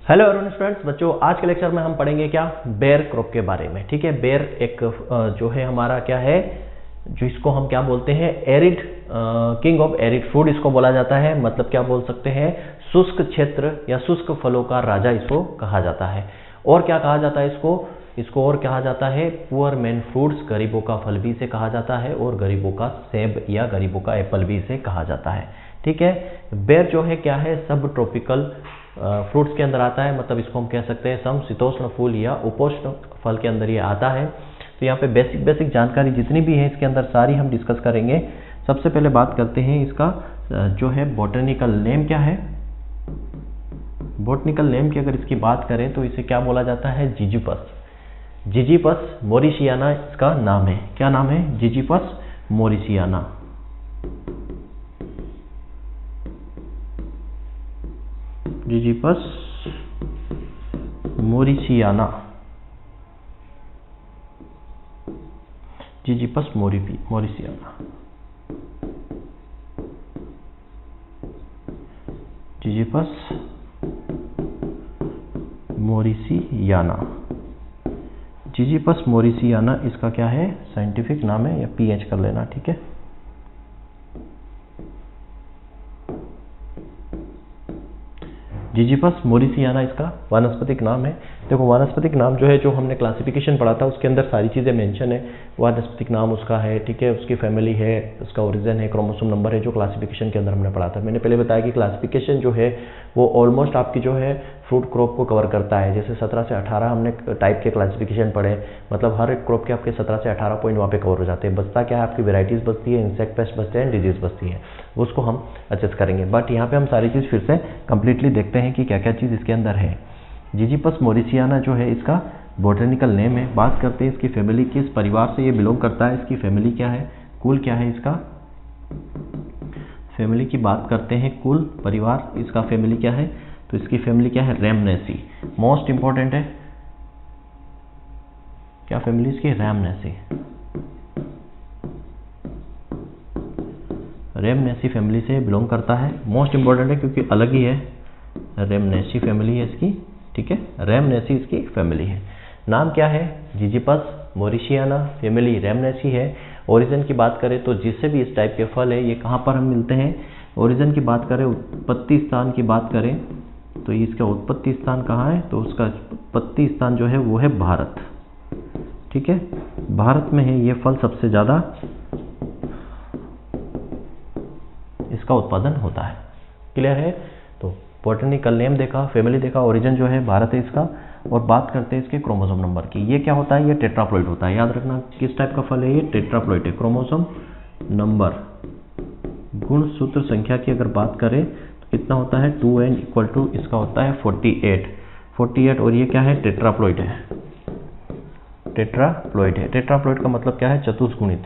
Hello everyone students, बच्चों आज के लेक्चर में हम पढ़ेंगे क्या, बेर क्रॉप के बारे में। ठीक है, बेर एक जो है हमारा क्या है, जो इसको हम क्या बोलते हैं, arid king of arid food इसको बोला जाता है। मतलब क्या बोल सकते हैं, शुष्क क्षेत्र या शुष्क फलों का राजा इसको कहा जाता है। और क्या कहा जाता है इसको और कहा जाता है पुअर मैन फ्रूट्स, गरीबों का फल भी इसे कहा जाता है, और गरीबों का सेब या गरीबों का एप्पल भी इसे कहा जाता है। ठीक है, बेर जो है क्या है, सब ट्रॉपिकल फ्रूट्स के अंदर आता है। मतलब इसको हम कह सकते हैं समशीतोष्ण फूल या उपोष्ण फल के अंदर ये आता है। तो यहाँ पे बेसिक जानकारी जितनी भी है इसके अंदर सारी हम डिस्कस करेंगे। सबसे पहले बात करते हैं इसका जो है बॉटनिकल नेम क्या है। बॉटनिकल नेम की अगर इसकी बात करें तो इसे क्या बोला जाता है, जिजिपस। जिजिपस मोरिसियाना इसका नाम है। क्या नाम है, ziziphus मोरिसियाना। Ziziphus मोरिसियाना, ziziphus मोरिसियाना, ziziphus मोरिसियाना। Ziziphus मोरिसियाना इसका क्या है, साइंटिफिक नाम है, या पीएच कर लेना। ठीक है, जिजिपस मोरिसियाना इसका वानस्पतिक नाम है। देखो वानस्पतिक नाम जो है, जो हमने क्लासिफिकेशन पढ़ा था उसके अंदर सारी चीज़ें मेंशन है। वानस्पतिक नाम उसका है, ठीक है, उसकी फैमिली है, उसका ओरिजिन है, क्रोमोसोम नंबर है, जो क्लासिफिकेशन के अंदर हमने पढ़ा था। मैंने पहले बताया कि क्लासिफिकेशन जो है वो ऑलमोस्ट आपकी जो है फ्रूट क्रॉप को कवर करता है। जैसे 17 से 18 हमने टाइप के क्लासिफिकेशन पढ़े, मतलब हर एक क्रॉप के आपके 17 से 18 पॉइंट वहाँ पे कवर हो जाते हैं। बचता क्या है, आपकी वेराइटीज़ बचती है, इंसेक्ट पेस्ट बचते हैं, डिजीज बचती है, उसको हम एडजस्ट करेंगे। बट यहाँ पे हम सारी चीज़ फिर से कंप्लीटली देखते हैं कि क्या क्या चीज़ इसके अंदर है। जिजिपस मोरिसियाना जो है इसका बॉटनिकल नेम है। बात करते हैं इसकी फैमिली, किस परिवार से ये बिलोंग करता है, इसकी फैमिली क्या है, कुल क्या है इसका, फैमिली की बात करते हैं, कुल परिवार इसका फैमिली क्या है, तो इसकी फैमिली क्या है, रैमनेसी। मोस्ट इंपॉर्टेंट है, क्या फैमिली इसकी, रैमनेसी। रैमनेसी फैमिली से बिलोंग करता है। मोस्ट इंपॉर्टेंट है क्योंकि अलग ही है, रैमनेसी फैमिली है इसकी। ठीक है, रैमनेसी इसकी फैमिली है। नाम क्या है, जिजिपस मोरिसियाना, फैमिली रैमनेसी है। ओरिजिन की बात करें तो जिससे भी इस टाइप के फल है ये कहाँ पर हम मिलते हैं, ओरिजिन की बात करें, उत्पत्ति स्थान की बात करें तो इसका उत्पत्ति स्थान कहाँ है, तो उसका उत्पत्ति स्थान जो है वो है भारत। ठीक है, भारत में है ये फल सबसे ज़्यादा इसका उत्पादन होता है। क्लियर है, तो बॉटनिकल नेम देखा, फैमिली देखा, ओरिजिन जो है भारत है इसका। और बात करते हैं इसके क्रोमोसोम नंबर की। ये क्या होता है, ये टेट्राप्लॉइड होता है। याद रखना किस टाइप का फल है ये, टेट्राप्लॉइड है। क्रोमोसोम नंबर, गुणसूत्र संख्या की अगर बात करें तो कितना होता है, 2n इक्वल टू इसका होता है 48। और ये क्या है, टेट्राप्लॉइड है। टेट्राप्लॉइड है। टेट्राप्लॉइड का मतलब क्या है, चतुष्गुणित,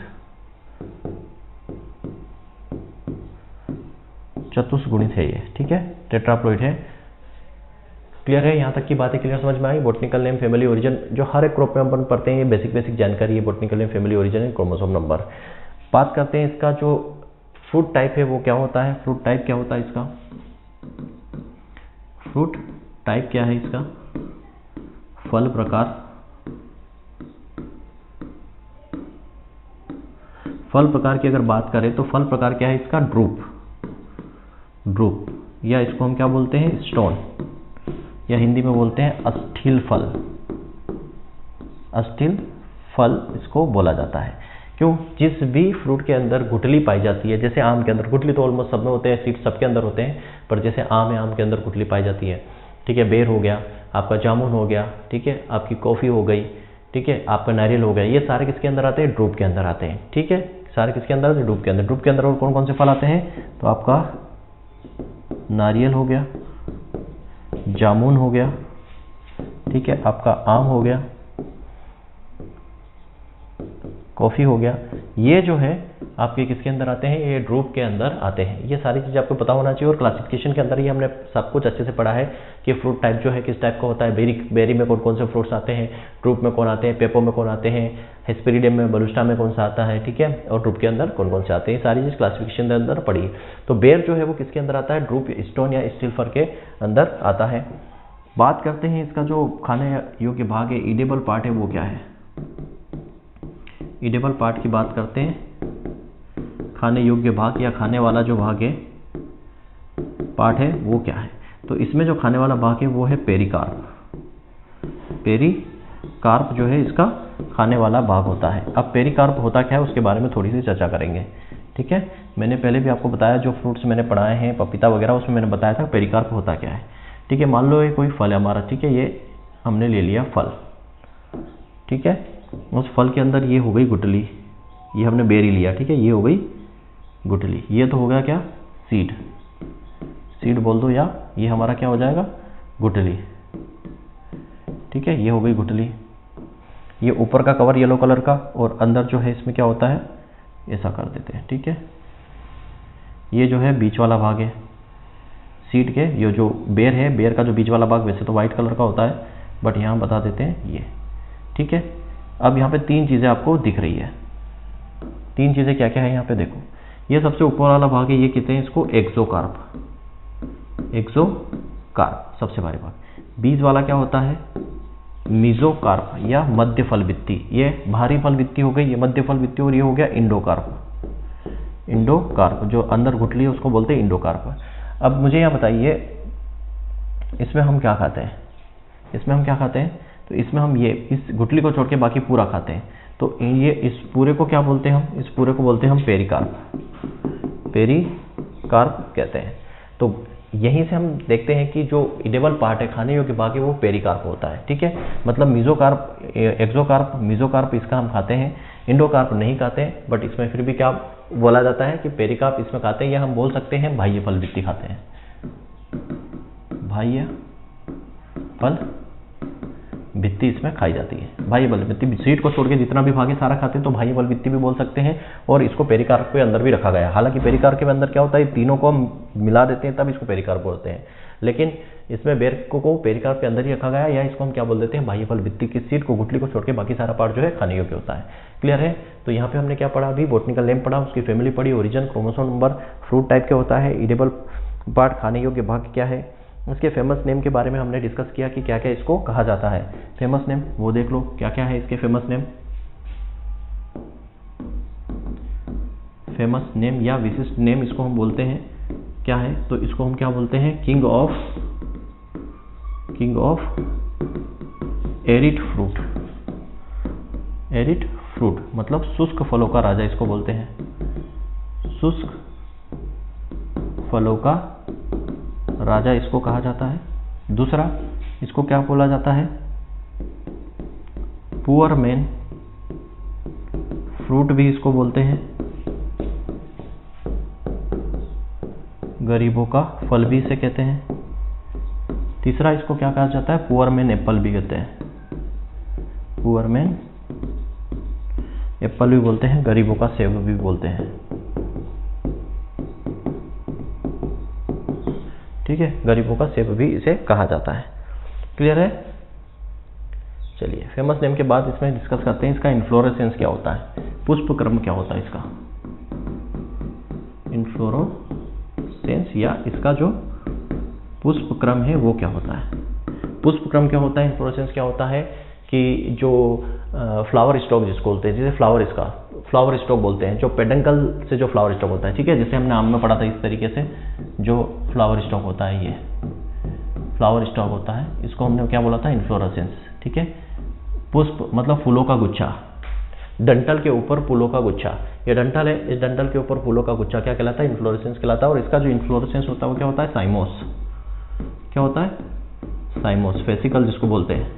चतुष्गुणित है ये। ठीक है, टेट्राप्लॉइड है। क्लियर है, यहाँ तक की बातें क्लियर समझ में आई। बॉटनिकल नेम, फैमिली, ओरिजिन जो हर एक क्रॉप में अपन पढ़ते हैं, ये बेसिक जानकारी है। बॉटनिकल नेम, फैमिली, ओरिजिन है, क्रोमोसोम नंबर। बात करते हैं इसका जो फ्रूट टाइप है वो क्या होता है, फ्रूट टाइप क्या होता है इसका, फ्रूट टाइप क्या है इसका, फल प्रकार। फल प्रकार की अगर बात करें तो फल प्रकार क्या है इसका, ड्रूप, या इसको हम क्या बोलते हैं, स्टोन, या हिंदी में बोलते हैं अस्थिल फल। अस्थिल फल इसको बोला जाता है। क्यों, जिस भी फ्रूट के अंदर गुठली पाई जाती है, जैसे आम के अंदर गुठली तो ऑलमोस्ट सब में होते हैं, सीड सबके अंदर होते हैं, पर जैसे आम है, आम के अंदर गुठली पाई जाती है। ठीक है, बेर हो गया, आपका जामुन हो गया, ठीक है, आपकी कॉफ़ी हो गई, ठीक है, आपका नारियल हो गया, ये सारे किसके अंदर आते हैं, ड्रूप के अंदर आते हैं। ठीक है, सारे किसके अंदर आते हैं, ड्रूप के अंदर। ड्रूप के अंदर और कौन कौन से फल आते हैं, तो आपका नारियल हो गया, जामुन हो गया, ठीक है, आपका आम हो गया, कॉफ़ी हो गया। ये जो है आपके किसके अंदर आते हैं, ये ड्रूप के अंदर आते हैं। ये सारी चीज़ें आपको पता होना चाहिए। और क्लासिफिकेशन के अंदर ही हमने सब कुछ अच्छे से पढ़ा है कि फ्रूट टाइप जो है किस टाइप का होता है। बेरी में कौन कौन से फ्रूट्स आते हैं, ड्रूप में कौन आते हैं, पेपो में कौन आते हैं, हेस्पेरिडियम में, बलुस्टा में कौन सा आता है, ठीक है, और ड्रूप के अंदर कौन कौन से आते हैं। सारी चीज़ क्लासिफिकेशन के अंदर पढ़ी। तो बेर जो है वो किसके अंदर आता है, ड्रूप, स्टोन या स्टील फर के अंदर आता है। बात करते हैं इसका जो खाने योग्य भाग है, ईडेबल पार्ट है, वो क्या है। ईडेबल पार्ट की बात करते हैं, खाने योग्य भाग या खाने वाला जो भाग है, पार्ट है, वो क्या है। तो इसमें जो खाने वाला भाग है वो है पेरिकार्प। पेरिकार्प जो है इसका खाने वाला भाग होता है। अब पेरिकार्प होता क्या है उसके बारे में थोड़ी सी चर्चा करेंगे, ठीक है। मैंने पहले भी आपको बताया, जो फ्रूट्स मैंने पढ़ाए हैं पपीता वगैरह, उसमें मैंने बताया था पेरिकार्प होता क्या है, ठीक है। मान लो ये कोई फल है हमारा, ठीक है, ये हमने ले लिया फल, ठीक है। उस फल के अंदर ये हो गई गुठली, ये हमने बेरी लिया, ठीक है, ये हो गई गुठली, ये तो हो गया क्या, सीड, सीड बोल दो, या ये हमारा क्या हो जाएगा, गुठली, ठीक है, ये हो गई गुठली। ये ऊपर का कवर येलो कलर का, और अंदर जो है इसमें क्या होता है, ऐसा कर देते हैं, ठीक है। ये जो है बीच वाला भाग है सीड के, ये जो बेर है, बेर का जो बीच वाला भाग वैसे तो वाइट कलर का होता है, बट यहाँ बता देते हैं ये, ठीक है। अब यहाँ पे तीन चीज़ें आपको दिख रही है, तीन चीज़ें क्या क्या है यहाँ पे देखो। ये सबसे ऊपर वाला भाग है, ये कहते हैं इसको एक्सोकार्प, एक्सोकार्प सबसे भारी भाग। बीच वाला क्या होता है, मीजोकार्प या मध्य फल भित्ति, ये भारी फल भित्ति हो गई, ये मध्य फल भित्ति, और ये हो गया इंडोकार्प। इंडोकार्प जो अंदर गुठली है उसको बोलते हैं इंडोकार्प। अब मुझे यहाँ बताइए, इसमें हम क्या खाते हैं, इसमें हम क्या खाते हैं, तो इसमें हम ये इस गुठली को छोड़ के बाकी पूरा खाते हैं। तो ये इस पूरे को क्या बोलते हैं हम, इस पूरे को बोलते हैं हम पेरिकार्प, पेरिकार्प कहते हैं। तो यहीं से हम देखते हैं कि जो इडेबल पार्ट है, खाने योग्य भाग है, वो पेरिकार्प होता है, ठीक है। मतलब मीजोकार्प, एक्सोकार्प, मीजोकार्प इसका हम खाते हैं, इंडोकार्प नहीं खाते हैं, बट इसमें फिर भी क्या बोला जाता है कि पेरिकार्प इसमें खाते हैं, या हम बोल सकते हैं बाह्य फल भित्ति खाते हैं, बाह्य फल भित्ति इसमें खाई जाती है। बाह्य फल भित्ति, सीड को छोड़ के जितना भी भाग है सारा खाते हैं, तो बाह्य फल भित्ति भी बोल सकते हैं। और इसको पेरिकार्प के अंदर भी रखा गया है। हालांकि पेरिकार्प के अंदर क्या होता है, तीनों को हम मिला देते हैं तब इसको पेरिकार्प बोलते हैं, लेकिन इसमें बेर को पेरिकार्प के अंदर ही रखा गया है, या इसको हम क्या बोल देते हैं, बाह्य फल भित्ति की सीड को, गुठली को छोड़ के बाकी सारा पार्ट जो है खाने योग्य होता है। क्लियर है। तो यहाँ पे हमने क्या पढ़ा, अभी बॉटनिकल नेम पढ़ा, उसकी फैमिली पढ़ी, origin, chromosome number, fruit type के होता है, ईडेबल पार्ट, खाने योग्य भाग क्या है, उसके फेमस नेम के बारे में हमने डिस्कस किया कि क्या क्या इसको कहा जाता है। फेमस नेम वो देख लो, क्या क्या है इसके फेमस नेम। फेमस नेम या विशिष्ट नेम इसको हम बोलते हैं क्या है, तो इसको हम क्या बोलते हैं, king of arid fruit. Arid fruit मतलब शुष्क फलों का राजा इसको बोलते हैं, शुष्क फलों का राजा इसको कहा जाता है। दूसरा इसको क्या बोला जाता है, पुअर मैन फ्रूट भी इसको बोलते हैं, गरीबों का फल भी इसे कहते हैं। तीसरा इसको क्या कहा जाता है, पुअर मैन एप्पल भी कहते हैं, पुअर मैन एप्पल भी बोलते हैं, गरीबों का सेब भी बोलते हैं, ठीक है, गरीबों का सेब भी इसे कहा जाता है। क्लियर है। चलिए फेमस नेम के बाद इसमें डिस्कस करते हैं इसका इन्फ्लोरेसेंस क्या होता है, पुष्प क्रम क्या होता है इसका, इन्फ्लोरेसेंस या इसका जो पुष्प क्रम है वो क्या होता है। पुष्प क्रम क्या होता है, इन्फ्लोरेसेंस क्या होता है कि जो फ्लावर स्टॉक जिसको बोलते हैं, जैसे फ्लावर स्टॉक बोलते हैं, जो पेडंकल से जो फ्लावर स्टॉक होता है, ठीक है, जैसे हमने आम में पढ़ा था इस तरीके से जो फ्लावर स्टॉक होता है, ये फ्लावर स्टॉक होता है, इसको हमने क्या बोला था, इन्फ्लोरेसेंस, ठीक है। पुष्प मतलब फूलों का गुच्छा, डंठल के ऊपर फूलों का गुच्छा, ये डंठल है, इस डंठल के ऊपर फूलों का गुच्छा क्या कहलाता है, इन्फ्लोरेसेंस कहलाता है। और इसका जो इन्फ्लोरेसेंस होता है वो क्या होता है, साइमोस, क्या होता है, साइमोस, फेसिकल जिसको बोलते हैं,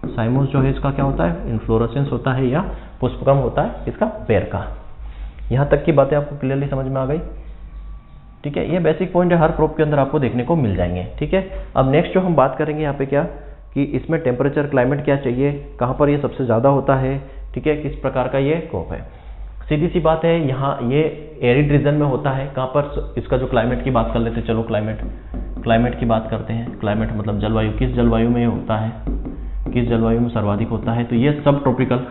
साइमोस जो है इसका क्या होता है, इन्फ्लोरेसेंस होता है या पुष्पक्रम होता है इसका पेड़ का। यहाँ तक की बातें आपको क्लियरली समझ में आ गई, ठीक है। ये बेसिक पॉइंट है, हर क्रॉप के अंदर आपको देखने को मिल जाएंगे, ठीक है। अब नेक्स्ट जो हम बात करेंगे यहाँ पे क्या, कि इसमें टेम्परेचर क्लाइमेट क्या चाहिए, कहाँ पर ये सबसे ज़्यादा होता है, ठीक है, किस प्रकार का ये क्रॉप है। सीधी सी बात है, यहाँ ये एरिड रीजन में होता है, कहाँ पर, इसका जो क्लाइमेट की बात कर लेते हैं, चलो क्लाइमेट की बात करते हैं। क्लाइमेट मतलब जलवायु, किस जलवायु में होता है, किस जलवायु में सर्वाधिक होता है, तो ये सब ट्रॉपिकल,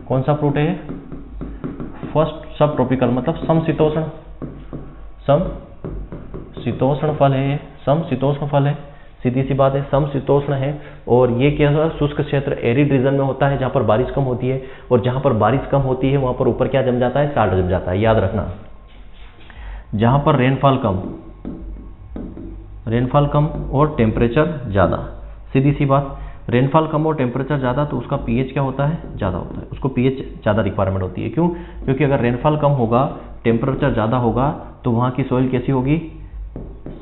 कौन सा फ्रूट है, फर्स्ट सब ट्रॉपिकल मतलब समशीतोष्ण फल है, समशीतोष्ण फल है, सीधी सी बात है, समशीतोष्ण है। और ये क्या है, शुष्क क्षेत्र एरिड रीजन में होता है जहाँ पर बारिश कम होती है, और जहाँ पर बारिश कम होती है वहाँ पर ऊपर क्या जम जाता है, साल्ट जम जाता है। याद रखना, जहाँ पर रेनफॉल कम और टेम्परेचर ज़्यादा, सीधी सी बात, रेनफॉल कम और टेम्परेचर ज़्यादा तो उसका पीएच क्या होता है, ज़्यादा होता है, उसको पीएच ज़्यादा रिक्वायरमेंट होती है। क्यों? क्योंकि अगर रेनफॉल कम होगा, टेम्परेचर ज़्यादा होगा तो वहाँ की सॉइल कैसी होगी,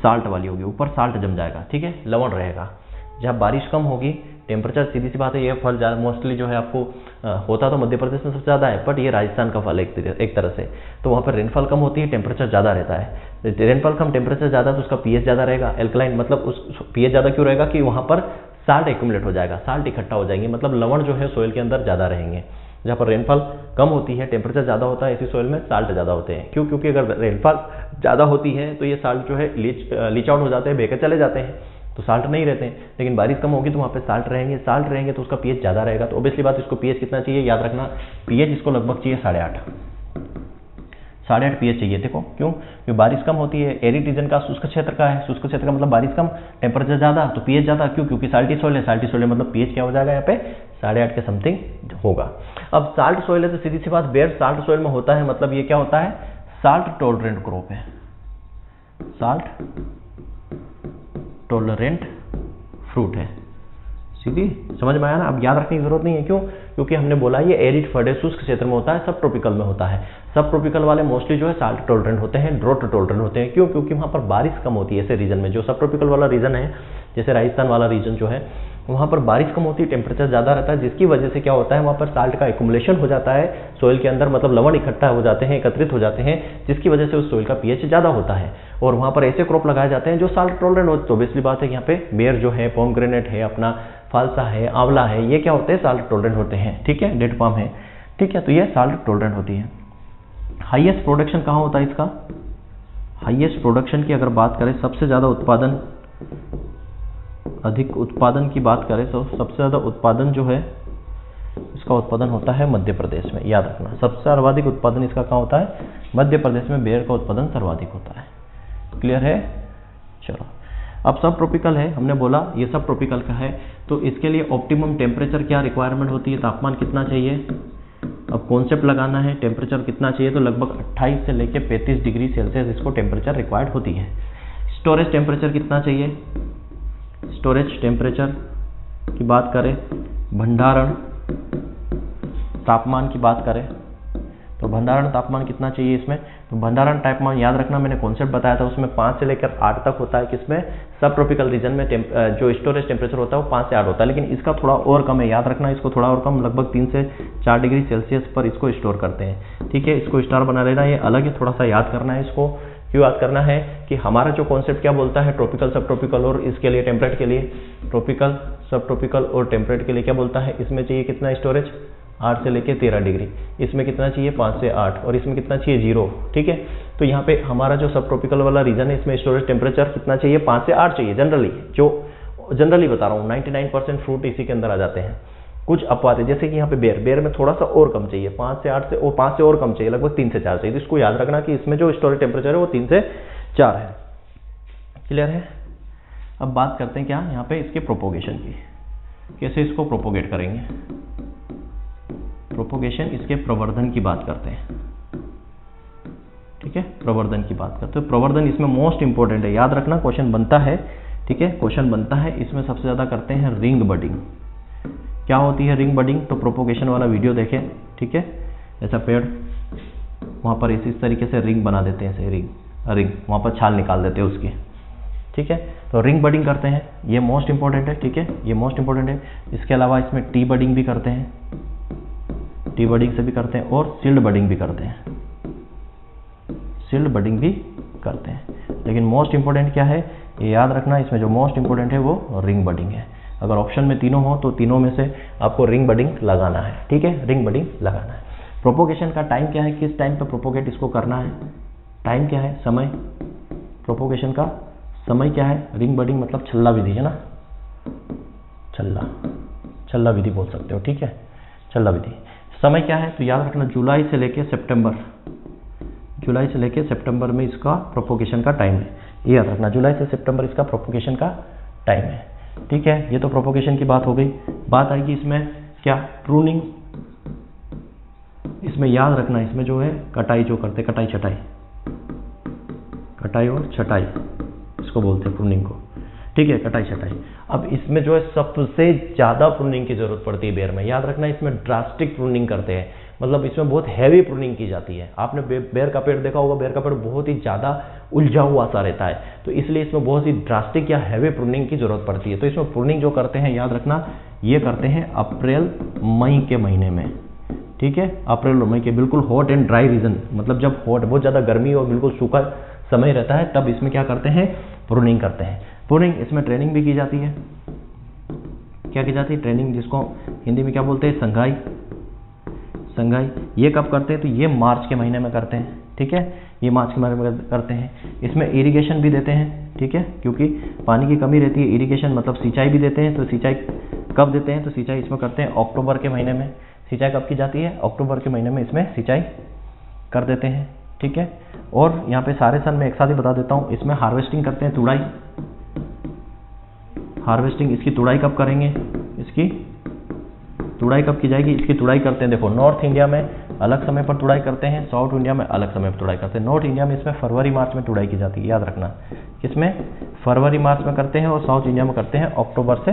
साल्ट वाली होगी, ऊपर साल्ट जम जाएगा, ठीक है, लवण रहेगा। जहाँ बारिश कम होगी, टेम्परेचर, सीधी सी बात है, ये फल मोस्टली जो है आपको होता तो मध्य प्रदेश में सबसे ज़्यादा है, बट ये राजस्थान का फल एक तरह से। तो वहाँ पर रेनफॉल कम होती है, टेम्परेचर ज़्यादा रहता है। रेनफॉल कम, टेम्परेचर ज़्यादा तो उसका पीएच ज़्यादा रहेगा, एल्कलाइन, मतलब उस पीएच ज़्यादा क्यों रहेगा कि वहाँ पर साल्ट एक्यूमुलेट हो जाएगा, साल्ट इकट्ठा हो जाएंगे, मतलब लवण जो है सोइल के अंदर ज़्यादा रहेंगे। जहाँ पर रेनफॉल कम होती है, टेम्परेचर ज़्यादा होता है, ऐसी सोइल में साल्ट ज़्यादा होते हैं। क्यों? क्योंकि अगर रेनफॉल ज़्यादा होती है तो ये साल्ट जो है लीच आउट हो जाते हैं, बहकर चले जाते हैं, तो साल्ट नहीं रहते हैं। लेकिन बारिश कम होगी तो वहाँ पे साल्ट रहेंगे तो उसका पीएच ज़्यादा रहेगा। तो ऑब्वियसली बात, इसको पीएच कितना चाहिए, याद रखना, पीएच इसको लगभग चाहिए 8.5 पीएच चाहिए। देखो क्यों? क्योंकि बारिश कम होती है, एरिड रीजन का, शुष्क क्षेत्र का है, शुष्क क्षेत्र का मतलब बारिश कम, टेम्परेचर ज़्यादा तो पीएच ज़्यादा। क्यों? क्योंकि साल्टी सॉइल है, साल्टी सॉइल है मतलब पीएच क्या हो जाएगा यहाँ पे 8.5 के समथिंग होगा। अब साल्ट सॉइल है तो सीधी सी बात, बेर साल्ट सॉइल में होता है, मतलब ये क्या होता है, साल्ट टॉलरेंट क्रॉप है, साल्ट टॉलरेंट फ्रूट है। सीधी समझ में आया ना? अब याद रखने की जरूरत नहीं है। क्यों? क्योंकि हमने बोला ये एरिड फर्ड शुष्क क्षेत्र में होता है, सब ट्रॉपिकल में होता है। सब ट्रॉपिकल वाले मोस्टली जो है साल्ट टॉलरेंट होते हैं, ड्रॉट टॉलरेंट होते हैं। क्यों? क्योंकि वहाँ पर बारिश कम होती है। ऐसे रीजन में जो सब ट्रॉपिकल वाला रीजन है, जैसे राजस्थान वाला रीजन जो है, वहाँ पर बारिश कम होती है, टेम्परेचर ज़्यादा रहता है, जिसकी वजह से क्या होता है, वहाँ पर साल्ट का एक्युमुलेशन हो जाता है सोइल के अंदर, मतलब लवण इकट्ठा हो जाते हैं, एकत्रित हो जाते हैं, जिसकी वजह से उस सोइल का पीएच ज़्यादा होता है। और वहाँ पर ऐसे क्रॉप लगाए जाते हैं जो साल्ट टॉलरेंट होते हैं। तो ऑब्वियसली बात है कि यहाँ पे बेर जो है, पोमग्रेनेट है, अपना फालसा है, आंवला है, ये क्या होते हैं, साल्ट टॉलरेंट होते हैं, ठीक है, डेट पाम है, ठीक है, तो ये साल्ट टॉलरेंट होती है। हाईएस्ट प्रोडक्शन कहाँ होता है इसका? हाईएस्ट प्रोडक्शन की अगर बात करें, सबसे ज़्यादा उत्पादन, अधिक उत्पादन की बात करें तो सबसे ज़्यादा उत्पादन जो है इसका उत्पादन होता है मध्य प्रदेश में। याद रखना, सबसे सर्वाधिक उत्पादन इसका कहाँ होता है? मध्य प्रदेश में बेर का उत्पादन सर्वाधिक होता है। क्लियर है? चलो, अब सब ट्रॉपिकल है, हमने बोला ये सब ट्रॉपिकल का है, तो इसके लिए ऑप्टिमम टेम्परेचर क्या रिक्वायरमेंट होती है, तापमान कितना चाहिए? अब कॉन्सेप्ट लगाना है, टेम्परेचर कितना चाहिए, तो लगभग 28 से लेकर 35 डिग्री सेल्सियस इसको टेम्परेचर रिक्वायर्ड होती है। स्टोरेज टेम्परेचर कितना चाहिए? स्टोरेज टेम्परेचर की बात करें, भंडारण तापमान की बात करें तो भंडारण तापमान कितना चाहिए इसमें? तो भंडारण तापमान याद रखना, मैंने कॉन्सेप्ट बताया था, उसमें 5 से लेकर 8 तक होता है। किसमें? सब ट्रॉपिकल रीजन में जो स्टोरेज टेम्परेचर होता है वो 5 से 8 होता है, लेकिन इसका थोड़ा और कम है। याद रखना, इसको थोड़ा और कम, लगभग 3 से 4 डिग्री सेल्सियस पर इसको स्टोर करते हैं, ठीक है। इसको स्टार बना लेना, ये अलग है, थोड़ा सा याद करना है इसको। क्यों याद करना है कि हमारा जो कॉन्सेप्ट क्या बोलता है, ट्रॉपिकल, सब ट्रॉपिकल और इसके लिए टेम्परेट के लिए, ट्रॉपिकल, सब ट्रॉपिकल और टेम्परेट के लिए क्या बोलता है, इसमें चाहिए कितना स्टोरेज? 8 से लेके 13 डिग्री। इसमें कितना चाहिए? 5 से 8, और इसमें कितना चाहिए? 0, ठीक है। तो यहाँ पे हमारा जो सब ट्रॉपिकल वाला रीजन है, इसमें स्टोरेज टेम्परेचर कितना चाहिए? 5 से 8 चाहिए जनरली, जो जनरली बता रहा हूँ। 99% फ्रूट इसी के अंदर आ जाते हैं। कुछ अपवाद है, जैसे कि यहाँ पे बेर में थोड़ा सा और कम चाहिए, 5 से 8 से, और 5 से और कम चाहिए, लगभग 3 से 4 चाहिए। तो इसको याद रखना कि इसमें जो स्टोरेज टेम्परेचर है वो 3 से 4 है। क्लियर है? अब बात करते हैं क्या यहाँ पे इसके प्रोपोगेशन की, कैसे इसको प्रोपोगेट करेंगे। प्रोपोगेशन, इसके प्रवर्धन की बात करते हैं, ठीक है, प्रवर्धन की बात करते हैं। प्रवर्धन इसमें मोस्ट इंपॉर्टेंट है, याद रखना, क्वेश्चन बनता है, ठीक है, क्वेश्चन बनता है। इसमें सबसे ज्यादा करते हैं रिंग बडिंग। क्या होती है रिंग बडिंग? तो प्रोपोगेशन वाला वीडियो देखें, ठीक है। ऐसा पेड़, वहाँ पर इस तरीके से रिंग बना देते हैं, ऐसे रिंग वहाँ पर छाल निकाल देते हैं उसकी, ठीक है। तो रिंग बडिंग करते हैं, ये मोस्ट इंपॉर्टेंट है, ठीक है, ये मोस्ट इंपॉर्टेंट है। इसके अलावा इसमें टी बडिंग भी करते हैं, टी बडिंग से भी करते हैं, और सील्ड बडिंग भी करते हैं, सील्ड बडिंग भी करते हैं। लेकिन मोस्ट इंपॉर्टेंट क्या है, ये याद रखना, इसमें जो मोस्ट इंपॉर्टेंट है वो रिंग बडिंग है। अगर ऑप्शन में तीनों हो तो तीनों में से आपको रिंग बडिंग लगाना है, ठीक है, रिंग बडिंग लगाना है। प्रोपोगेशन का टाइम क्या है, किस टाइम पे प्रोपोगेट इसको करना है, टाइम क्या है, समय, प्रोपोगेशन का समय क्या है। रिंग बडिंग मतलब छल्ला विधि है ना, छल्ला विधि बोल सकते हो, ठीक है, छल्ला विधि। समय क्या है, तो याद रखना जुलाई से लेके सितंबर, जुलाई से लेके सितंबर में इसका प्रोपोगेशन का टाइम है, ये याद रखना, जुलाई से सितंबर इसका प्रोपोगेशन का टाइम है। ठीक है, ये तो प्रोपोगेशन की बात हो गई। बात आएगी इसमें क्या, प्रूनिंग। इसमें याद रखना, इसमें जो है कटाई जो करते, कटाई छटाई, कटाई और छटाई इसको बोलते हैं प्रूनिंग को। ठीक है, कटाई छटाई। अब इसमें जो है सबसे ज़्यादा प्रूनिंग की जरूरत पड़ती है बेर में। याद रखना, इसमें ड्रास्टिक प्रूनिंग करते हैं, मतलब इसमें बहुत हैवी प्रूनिंग की जाती है। आपने बेर का पेड़ देखा होगा, बेर का पेड़ बहुत ही ज़्यादा उलझा हुआ सा रहता है, तो इसलिए इसमें बहुत ही ड्रास्टिक या हैवी प्रूनिंग की जरूरत पड़ती है। तो इसमें प्रूनिंग जो करते हैं, याद रखना, ये करते हैं अप्रैल मई के महीने में। ठीक है, अप्रैल और मई के बिल्कुल हॉट एंड ड्राई रीजन, मतलब जब हॉट बहुत ज़्यादा गर्मी और बिल्कुल सूखा समय रहता है, तब इसमें क्या करते हैं, प्रूनिंग करते हैं। प्रूनिंग, इसमें ट्रेनिंग भी की जाती है। क्या की जाती है, ट्रेनिंग, जिसको हिंदी में क्या बोलते हैं, संघाई। संघाई ये कब करते हैं, तो ये मार्च के महीने में करते हैं। ठीक है, ये मार्च के महीने में करते हैं। इसमें इरिगेशन भी देते हैं। ठीक है, क्योंकि पानी की कमी रहती है, इरिगेशन मतलब सिंचाई भी देते हैं। तो सिंचाई कब देते हैं, तो सिंचाई इसमें करते हैं अक्टूबर के महीने में। सिंचाई कब की जाती है, अक्टूबर के महीने में इसमें सिंचाई कर देते हैं। ठीक है, और यहाँ पे सारे सन में एक साथ ही बता देता हूँ, इसमें हार्वेस्टिंग करते हैं, तुड़ाई। हार्वेस्टिंग, इसकी तुड़ाई कब करेंगे, इसकी तुड़ाई कब की जाएगी, इसकी तुड़ाई करते हैं, देखो नॉर्थ इंडिया में अलग समय पर तुड़ाई करते हैं, साउथ इंडिया में अलग समय पर तुड़ाई करते हैं। नॉर्थ इंडिया में इसमें फरवरी मार्च में तुड़ाई की जाती है, याद रखना। किसमें, फरवरी मार्च में करते हैं, और साउथ इंडिया में करते हैं अक्टूबर से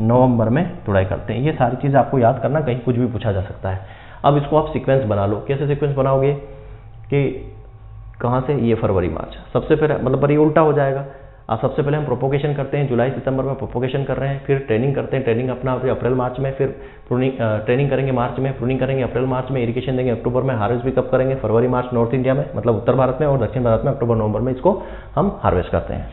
नवंबर में तुड़ाई करते हैं। ये सारी चीज़ आपको याद करना, कहीं कुछ भी पूछा जा सकता है। अब इसको आप सीक्वेंस बना लो। कैसे सीक्वेंस बनाओगे कि कहाँ से, ये फरवरी मार्च, सबसे पहले मतलब पर ये उल्टा हो जाएगा। अब सबसे पहले हम प्रोपोगेशन करते हैं, जुलाई सितंबर में प्रोपोगेशन कर रहे हैं, फिर ट्रेनिंग करते हैं, ट्रेनिंग अपना अप्रैल मार्च में, फिर प्रूनिंग, ट्रेनिंग करेंगे मार्च में, प्रूनिंग करेंगे अप्रैल मार्च में, इरिगेशन देंगे अक्टूबर में, हार्वेस्ट भी कब करेंगे, फरवरी मार्च नॉर्थ इंडिया में, मतलब उत्तर भारत में, और दक्षिण भारत में अक्टूबर नवंबर में इसको हम हार्वेस्ट करते हैं।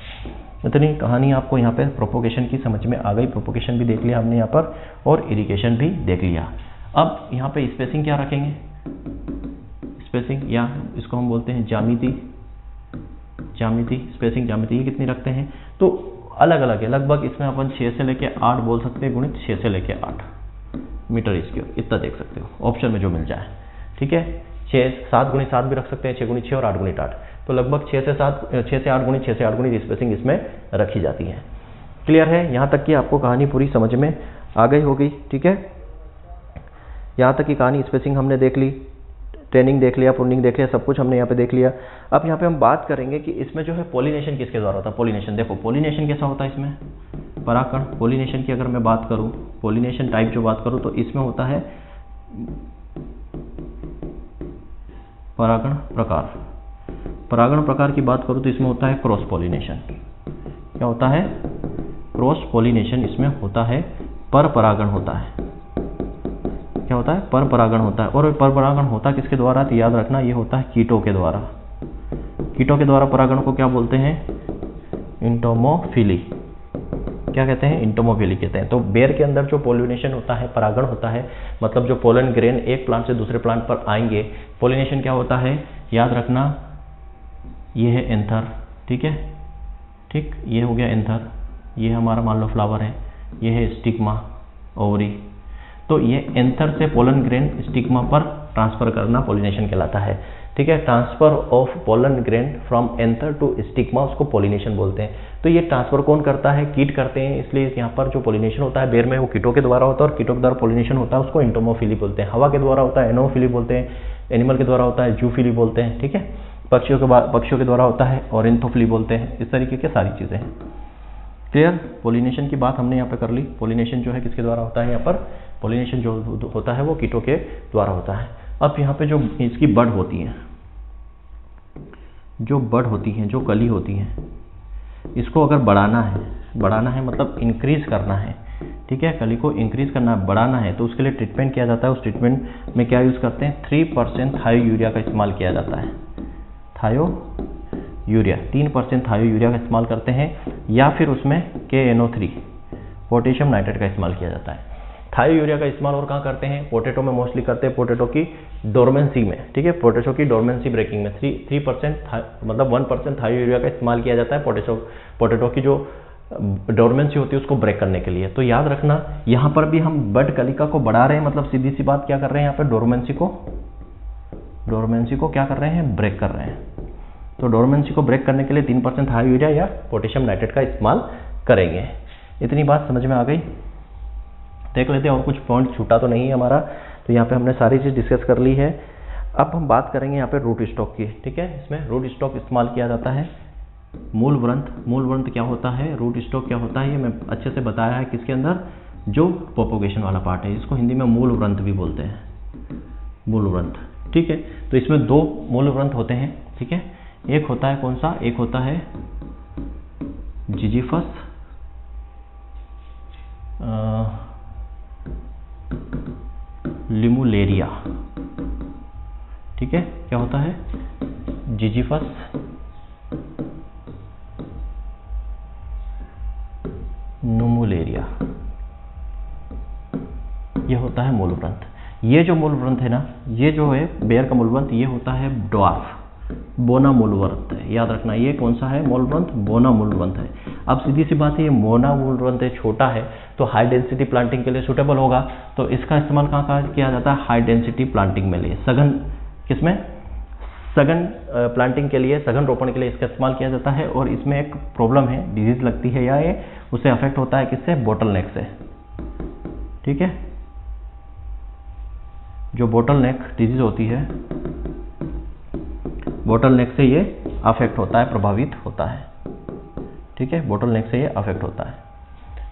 इतनी कहानी आपको यहाँ पे प्रोपोगेशन की समझ में आ गई। प्रोपोगेशन भी देख लिया हमने यहाँ पर, और इरिगेशन भी देख लिया। अब यहाँ पे स्पेसिंग क्या रखेंगे, स्पेसिंग, या इसको हम बोलते हैं ज्यामिति। ज्यामिति, स्पेसिंग, ज्यामिति, ये कितनी रखते हैं, तो अलग अलग है। लगभग इसमें अपन 6 से लेके 8 बोल सकते हैं, गुणित 6 से लेके 8 मीटर स्क्वायर, इतना देख सकते हो ऑप्शन में जो मिल जाए। ठीक है, 7 गुणित 7 भी रख सकते हैं, 6 गुणित 6 और 8 गुणित 8, तो लगभग 6 से 8 गुणित 6 से 8 गुणित स्पेसिंग इसमें रखी जाती है। क्लियर है, यहाँ तक कि आपको कहानी पूरी समझ में आ गई होगी। ठीक है, यहाँ तक की कहानी, स्पेसिंग हमने देख ली, ट्रेनिंग देख लिया, प्रूनिंग देख लिया, सब कुछ हमने यहाँ पे देख लिया। अब यहाँ पे हम बात करेंगे कि इसमें जो है पॉलिनेशन किसके द्वारा होता है। पॉलिनेशन, देखो पॉलिनेशन कैसा होता है इसमें, परागण। पॉलिनेशन की अगर मैं बात करूँ, पॉलिनेशन टाइप जो बात करूँ, तो इसमें होता है परागण प्रकार। परागण प्रकार की बात करूँ तो इसमें होता है क्रॉस पॉलिनेशन। क्या होता है, क्रॉस पॉलिनेशन इसमें होता है, पर परागण होता है। क्या होता है, पर परागण होता है। और पर परागण होता किसके द्वारा, तो याद रखना, ये होता है कीटों के द्वारा। कीटों के द्वारा परागण को क्या बोलते हैं, इंटोमोफिली। क्या कहते हैं, इंटोमोफिली कहते हैं। तो बेर के अंदर जो पॉलिनेशन होता है, परागण होता है, मतलब जो पोलन ग्रेन एक प्लांट से दूसरे प्लांट पर आएंगे, पॉलिनेशन क्या होता है, याद रखना, ये है एंथर। ठीक है, ठीक, ये हो गया एंथर, ये हमारा मान लो फ्लावर है, ये है स्टिग्मा, ओवरी। तो ये एंथर से पोलन ग्रेन स्टिग्मा पर ट्रांसफर करना पॉलिनेशन कहलाता है। ठीक है, transfer of pollen grain from anther to stigma, उसको पॉलिनेशन बोलते हैं। तो ये ट्रांसफर कौन करता है, कीट करते हैं। इसलिए यहाँ पर जो पॉलिनेशन होता है बेर में, वो कीटों के द्वारा होता है, और कीटों के द्वारा पॉलिनेशन होता है, उसको इंटोमोफिली बोलते हैं। हवा के द्वारा होता है एनोफिली बोलते हैं, एनिमल के द्वारा होता है जूफिली बोलते हैं। ठीक है, पक्षियों के द्वारा होता है ऑरेंथोफिली बोलते हैं। इस तरीके की सारी चीज़ें हैं। क्लियर, पॉलिनेशन की बात हमने यहाँ पे कर ली। पॉलिनेशन जो है किसके द्वारा होता है, यहाँ पर पॉलिनेशन जो होता है वो कीटों के द्वारा होता है। अब यहाँ पे जो इसकी बड होती है, जो बड होती हैं, जो कली होती हैं, इसको अगर बढ़ाना है मतलब इंक्रीज करना है। ठीक है, कली को इंक्रीज करना है, बढ़ाना है, तो उसके लिए ट्रीटमेंट किया जाता है। उस ट्रीटमेंट में क्या यूज़ करते हैं, 3% थायो यूरिया का इस्तेमाल किया जाता है। थायो यूरिया, 3% थायो यूरिया का इस्तेमाल करते हैं, या फिर उसमें KNO3 पोटेशियम नाइट्रेट का इस्तेमाल किया जाता है। थायो यूरिया का इस्तेमाल और कहाँ करते हैं, पोटैटो में मोस्टली करते हैं, पोटैटो की डोरमेंसी में। ठीक है, पोटैटो की डोरमेंसी ब्रेकिंग में 3% मतलब 1% थायो यूरिया का इस्तेमाल किया जाता है पोटैटो की जो डोरमेंसी होती है उसको ब्रेक करने के लिए। तो याद रखना, यहाँ पर भी हम बड कलिका को बढ़ा रहे हैं, मतलब सीधी सी बात क्या कर रहे हैं, यहाँ पर डोरमेंसी को क्या कर रहे हैं, ब्रेक कर रहे हैं। तो डोरमेंसी को ब्रेक करने के लिए 3% थायो यूरिया या पोटेशियम नाइट्रेट का इस्तेमाल करेंगे। इतनी बात समझ में आ गई? देख लेते हैं और कुछ पॉइंट छूटा तो नहीं है हमारा। तो यहाँ पे हमने सारी चीज़ डिस्कस कर ली है। अब हम बात करेंगे यहाँ पे रूट स्टॉक की। ठीक है, इसमें रूट स्टॉक इस्तेमाल किया जाता है। मूल व्रंत क्या होता है, रूट स्टॉक क्या होता है, ये मैं अच्छे से बताया है किसके अंदर, जो प्रोपोगेशन वाला पार्ट है। इसको हिंदी में मूल व्रंत भी बोलते हैं, मूल व्रंत। ठीक है, तो इसमें दो मूल व्रंत होते हैं। ठीक है, एक होता है कौन सा, एक होता है जिजीफस, लिमुलेरिया। ठीक है, क्या होता है, जिजीफस, नुमुलेरिया, ये होता है मूल व्रंत। ये जो मूल व्रंत है ना, ये जो है बेयर का मूल व्रंत, ये होता है ड्वार्फ, बोना मूल व्रंत है। याद रखना, ये कौन सा है मूल व्रंत, बोना मूल व्रंत है। अब सीधी सी बात है, ये मोना मूल व्रंत है, छोटा है, तो हाई डेंसिटी प्लांटिंग के लिए सूटेबल होगा। तो इसका इस्तेमाल कहाँ किया जाता है, हाई डेंसिटी प्लांटिंग में लिए, सघन, किसमें, सघन प्लांटिंग के लिए, सघन रोपण के लिए इसका इस्तेमाल किया जाता है। और इसमें एक प्रॉब्लम है, डिजीज लगती है या ये उसे अफेक्ट होता है किससे, बोटलनेक से। ठीक है, जो बोटलनेक डिजीज होती है, बोटलनेक से ये अफेक्ट होता है, प्रभावित होता है। ठीक है, बोटलनेक से ये अफेक्ट होता है।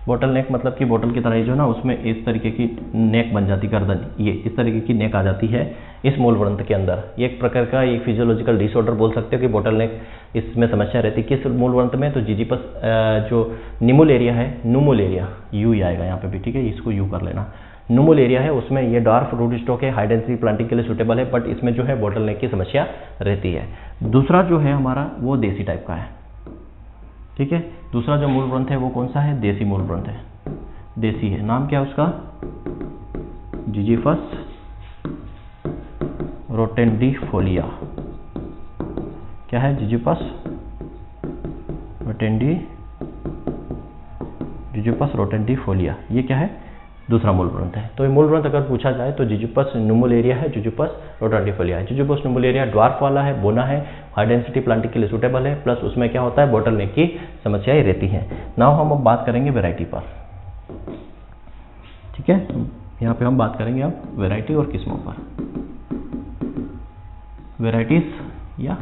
बोटलनेक मतलब कि बोतल की तरह ही जो ना, उसमें इस तरीके की नेक बन जाती, गर्दन, ये इस तरीके की नेक आ जाती है इस मूल व्रंत के अंदर। ये एक प्रकार का ये फिजियोलॉजिकल डिसऑर्डर बोल सकते हो कि बोटलनेक इसमें समस्या रहती है। किस मूल व्रंत में, तो जिजीफस जो नुमुलेरिया है, नुमुलेरिया, यू ही आएगा यहाँ पे भी। ठीक है, इसको यू कर लेना, नुमुलेरिया है, उसमें ये डार्फ रूट स्टॉक है, हाई डेंसिटी प्लांटिंग के लिए सूटेबल है, बट इसमें जो है बोटलनेक की समस्या रहती है। दूसरा जो है हमारा वो देसी टाइप का है। ठीक है, दूसरा जो मूल व्रंत है वो कौन सा है, देसी मूल व्रंत है, देसी है। नाम क्या है उसका, जिजीफस रोटेंडिफोलिया। क्या है, जिजीफस रोटेंडिफोलिया, ये क्या है, दूसरा मूल व्रंत है। तो ये मूल व्रंत अगर पूछा जाए तो जिजीफस नुमुलेरिया है, जिजीफस रोटेंडिफोलिया है। जिजीफस नुमुलेरिया ड्वार्फ वाला है, बोना है, हाई डेंसिटी प्लांटिंग के लिए सूटेबल है, प्लस उसमें क्या होता है, बोटलनेक की समस्याएं रहती हैं। नाउ हम अब बात करेंगे वैरायटी पर। ठीक है, यहाँ पे हम बात करेंगे अब वैरायटी और किस्मों पर। वैरायटीज या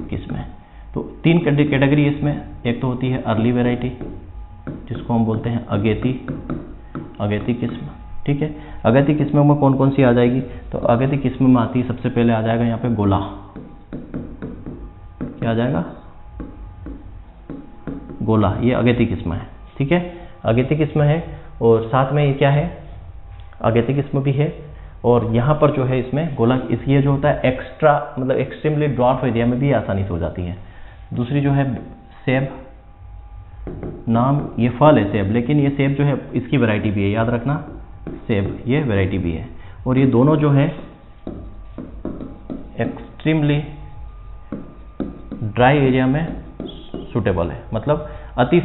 किस्में, तो तीन कैटेगरी इसमें, एक तो होती है अर्ली वैरायटी, जिसको हम बोलते हैं अगेती किस्म। ठीक है, अगेती किस्मों में कौन कौन सी आ जाएगी, तो अगेती किस्म में आती है, सबसे पहले आ जाएगा यहाँ पे गोला। क्या आ जाएगा, गोला, ये अगेती किस्म है। ठीक है, अगेती किस्म है, और साथ में ये क्या है, अगेती किस्म भी है। और यहाँ पर जो है इसमें गोला, ये जो होता है एक्स्ट्रा, मतलब एक्सट्रीमली ड्वार्फ एरिया में भी आसानी से हो जाती है। दूसरी जो है सेब, नाम, ये फल है सेब, लेकिन ये सेब जो है इसकी वैरायटी भी है, याद रखना, सेब ये वैरायटी भी है। और ये दोनों जो है एक्सट्रीमली ड्राई एरिया में सूटेबल है, मतलब अति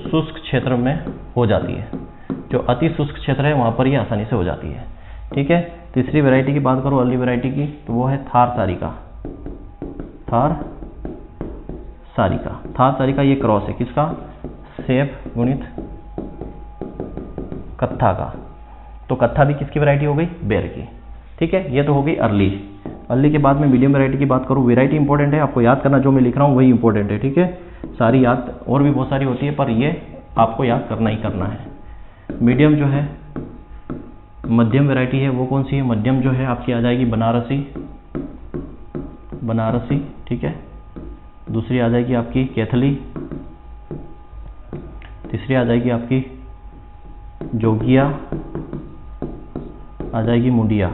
शुष्क क्षेत्र में हो जाती है। जो अति शुष्क क्षेत्र है वहाँ पर ये आसानी से हो जाती है। ठीक है, तीसरी वैरायटी की बात करो, अर्ली वैरायटी की, तो वो है थार सारिका। थार सारिका ये क्रॉस है किसका, सेब गुणित कत्था का। तो कत्था भी किसकी वैरायटी हो गई, बेर की। ठीक है, ये तो हो गई अर्ली के बाद में मीडियम वैरायटी की बात करूँ। वैरायटी इंपॉर्टेंट है, आपको याद करना, जो मैं लिख रहा हूँ वही इंपॉर्टेंट है। ठीक है, सारी याद, और भी बहुत सारी होती है, पर ये आपको याद करना ही करना है। मीडियम जो है, मध्यम वैरायटी है, वो कौन सी है, मध्यम जो है आपकी आ जाएगी बनारसी। ठीक है, दूसरी आ जाएगी आपकी कैथली, तीसरी आ जाएगी आपकी जोगिया, आ जाएगी मुंडिया।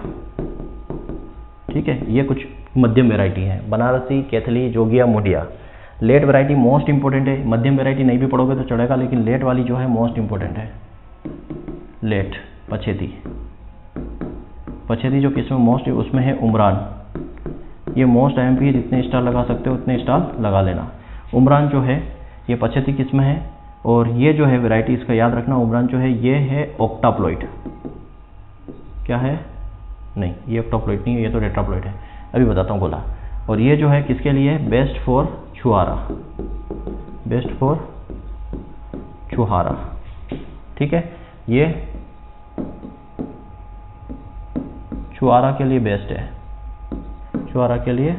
ठीक है, ये कुछ मध्यम वैरायटी है, बनारसी, कैथली, जोगिया, मुंडिया। लेट वैरायटी मोस्ट इंपॉर्टेंट है, मध्यम वैरायटी नहीं भी पढ़ोगे तो चलेगा, लेकिन लेट वाली जो है मोस्ट इंपॉर्टेंट है। लेट पछेती जो किस्म मोस्ट, उसमें है उमरान। ये मोस्ट एमपी, जितने स्टार लगा सकते हो उतने स्टार लगा लेना। उमरान जो है ये पछेती किस्म है, और ये जो है वैरायटी, इसका याद रखना, उमरान जो है ये है ऑक्टाप्लॉइड। क्या है, नहीं ये ऑक्टाप्लॉइड नहीं है, ये तो टेट्राप्लॉइड है, अभी बताता हूँ गोला। और ये जो है किसके लिए, बेस्ट फॉर छुआरा, बेस्ट फॉर छुहारा, ठीक है। ये छुआरा के लिए बेस्ट है, छुआरा के लिए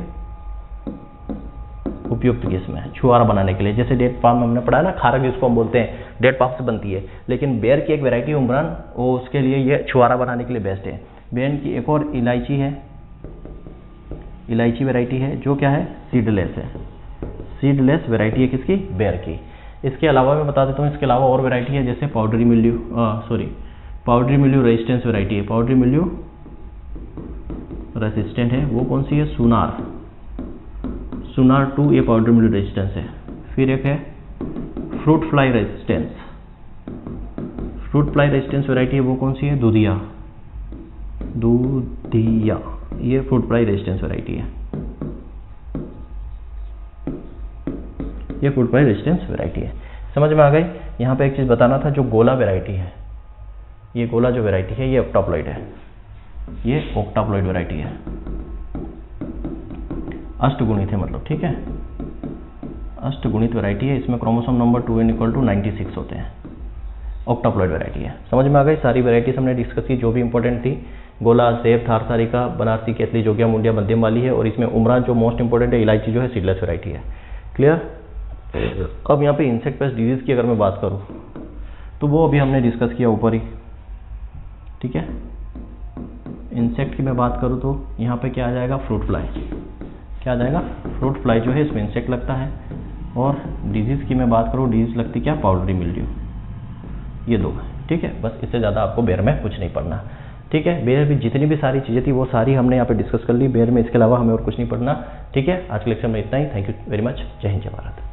उपयुक्त किस्म है छुआरा बनाने के लिए। जैसे डेट पाम हमने पढ़ा है ना, खारक जिसको हम बोलते हैं डेट पाम से बनती है, लेकिन बेर की एक वैरायटी उमरान, वो उसके लिए ये छुआरा बनाने के लिए बेस्ट है। बेर की एक और इलायची है, इलायची वैरायटी है जो क्या है, सीडलेस है, सीडलेस वैरायटी है किसकी, बेर की। इसके अलावा मैं बता देता हूँ, इसके अलावा और वैरायटी है जैसे powdery milieu, powdery milieu resistance variety है, पाउडरी मिल्यू रेसिस्टेंट है, वो कौन सी है, सुनार, सुनार 2, ये पाउडरी मिल्यू रेजिस्टेंस है। फिर एक है fruit fly resistance, fruit fly resistance variety है, वो कौन सी है, दूधिया, दूधिया, ये फ्रूट फ्लाई रेजिस्टेंस वैरायटी है, ये फ्रूट फ्लाई रेजिस्टेंस वैरायटी है। समझ में आ गई। यहाँ पे एक चीज़ बताना था, जो गोला वैरायटी है, ये गोला जो वैरायटी है ये ऑक्टाप्लॉइड है, ये ऑक्टाप्लॉइड वैरायटी है, अष्टगुणित है मतलब, ठीक है, अष्टगुणित वैरायटी है। इसमें क्रोमोसोम नंबर 2n = 96 होते हैं, ऑक्टाप्लॉइड वैरायटी है। समझ में आ गई। सारी वैरायटीज हमने डिस्कस की जो भी इंपॉर्टेंट थी। गोला, सेब, थारसारिका, बनारसी, केतली, जोगिया, मुंडिया मध्यम वाली है, और इसमें उमरान जो मोस्ट इंपॉर्टेंट है, इलायची जो है सीडलेस वैरायटी है। क्लियर। अब यहाँ पे इंसेक्ट पेस्ट डिजीज की अगर मैं बात करूँ तो वो अभी हमने डिस्कस किया ऊपर ही, ठीक है। इंसेक्ट की मैं बात करूँ तो यहाँ पे क्या आ जाएगा, फ्रूट फ्लाई, क्या आ जाएगा, फ्रूट फ्लाई जो है इसमें इंसेक्ट लगता है। और डिजीज की मैं बात करूँ, डिजीज लगती क्या, पाउडरी मिल्ड्यू, ये दो, ठीक है। बस इससे ज़्यादा आपको बेर में कुछ नहीं पढ़ना, ठीक है। बेर में जितनी भी सारी चीज़ें थी वो सारी हमने यहाँ पे डिस्कस कर ली बेर में, इसके अलावा हमें और कुछ नहीं पढ़ना, ठीक है। आज के लेक्चर में इतना ही। Thank you very much. Jai Hind, जय भारत।